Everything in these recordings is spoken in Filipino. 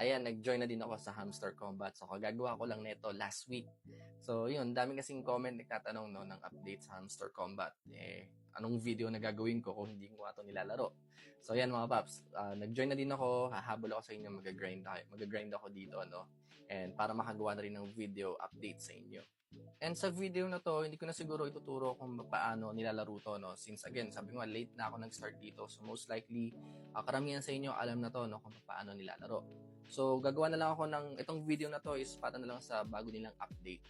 ayan, nag-join na din ako sa Hamster Combat. So, kagagawa ko lang nito last week. So, yun, dami kasing comment nagtatanong no, ng update sa Hamster Combat. Anong video na gagawin ko kung hindi ko ito nilalaro? So, ayan mga paps, nag-join na din ako. Hahabol ako sa inyo, mag-grind ako dito, no? And para makagawa na rin ng video update sa inyo. And sa video na to, hindi ko na siguro ituturo kung paano nilalaro to, no? Since again, sabi ko nga, late na ako nag-start dito. So most likely, karamihan sa inyo alam na to, no? Kung paano nilalaro. So gagawa na lang ako itong video na to is para na lang sa bago nilang update.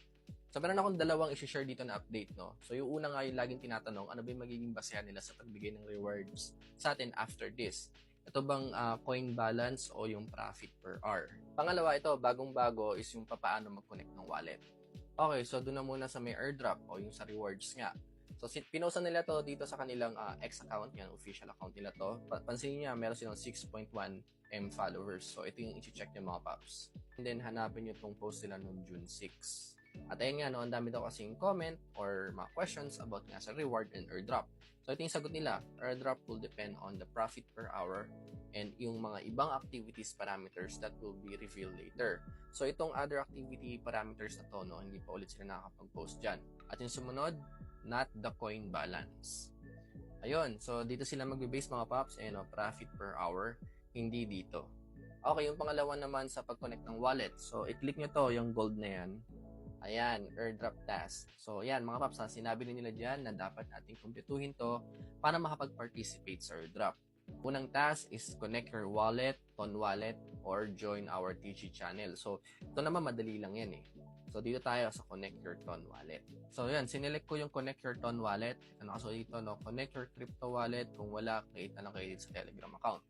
So meron akong dalawang i-share dito na update, no? So yung una nga yung laging tinatanong, ano ba yung magiging basehan nila sa pagbigay ng rewards sa atin after this? Ito bang coin balance o yung profit per hour? Pangalawa, ito, bagong-bago is yung paano mag-connect ng wallet. Okay, so doon na muna sa may airdrop o yung sa rewards nga. So, pinosan nila to dito sa kanilang X account, yan, official account nila to. Pansinin niya, meron silang 6.1M followers. So, ito yung i-check niyo mga paps. And then, hanapin niyo itong post nila noong June 6. At ayun nga, no, ang dami daw kasing comment or mga questions about nga sa reward and airdrop. So, ito yung sagot nila. Airdrop will depend on the profit per hour and yung mga ibang activities parameters that will be revealed later. So, itong other activity parameters na to, no, hindi pa ulit sila nakakapag-post dyan. At yung sumunod, not the coin balance. Ayun, so dito sila magbe-base mga paps, profit per hour, hindi dito. Okay, yung pangalawa naman sa pag-connect ng wallet. So, i-click nyo to, yung gold na yan. Ayan, airdrop task. So, ayan mga paps, sinabi nila dyan na dapat nating kumpletuhin to para makapag-participate sa airdrop. Unang task is connect your wallet, Ton Wallet, or join our TG channel. So, ito naman madali lang yan eh. So, dito tayo sa connect your Ton Wallet. So, yan, sinelect ko yung connect your Ton Wallet. Ito nakasulit dito, no? Connect your crypto wallet. Kung wala, create na lang kayo dito sa Telegram account.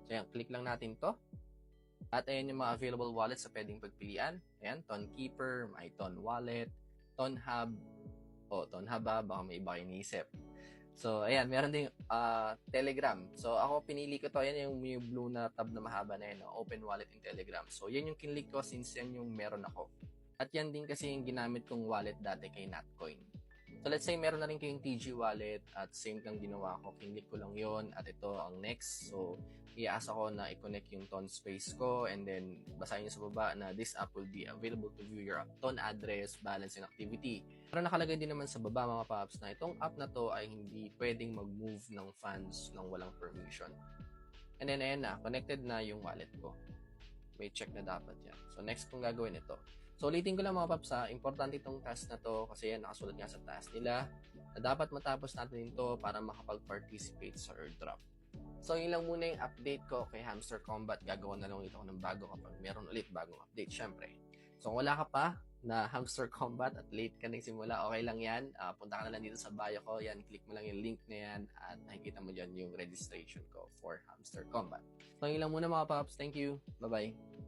So, yan, click lang natin to. At ayan yung mga available wallets sa pwedeng pagpilian. Ayan, Tonkeeper, MyTon Wallet, Tonhub, Tonhub baka may iba kayo iniisip. So, ayan, meron ding Telegram. So, ako pinili ko to. Ayan yung blue na tab na mahaba na yun, no? Open Wallet in Telegram. So, yan yung kinlik ko since yan yung meron ako. At yan din kasi yung ginamit kong wallet dati kay Natcoin. So, let's say meron na rin kayong TG wallet at same kang ginawa ko. Kinlik ko lang yon at ito ang next. So, iasa ko na i-connect yung Ton space ko and then basahin nyo sa baba na this app will be available to view your Ton address, balance, and activity. Pero nakalagay din naman sa baba mga paps na itong app na to ay hindi pwedeng mag-move ng funds ng walang permission. And then ayan na, connected na yung wallet ko. May check na dapat yan. So, next kong gagawin ito. So, ulitin ko lang mga paps, importante itong task na to kasi yan, nakasulat nga sa task nila na dapat matapos natin ito para makapag-participate sa airdrop. So, yun lang muna yung update ko kay Hamster Combat. Gagawa na lang ulit ako ng bago kapag meron ulit bagong update, syempre. So, kung wala ka pa na Hamster Combat at late ka nagsimula, okay lang yan. Punta ka na lang dito sa bio ko. Yan, click mo lang yung link na yan at nakikita mo dyan yung registration ko for Hamster Combat. So, yun lang muna mga paps. Thank you. Bye-bye.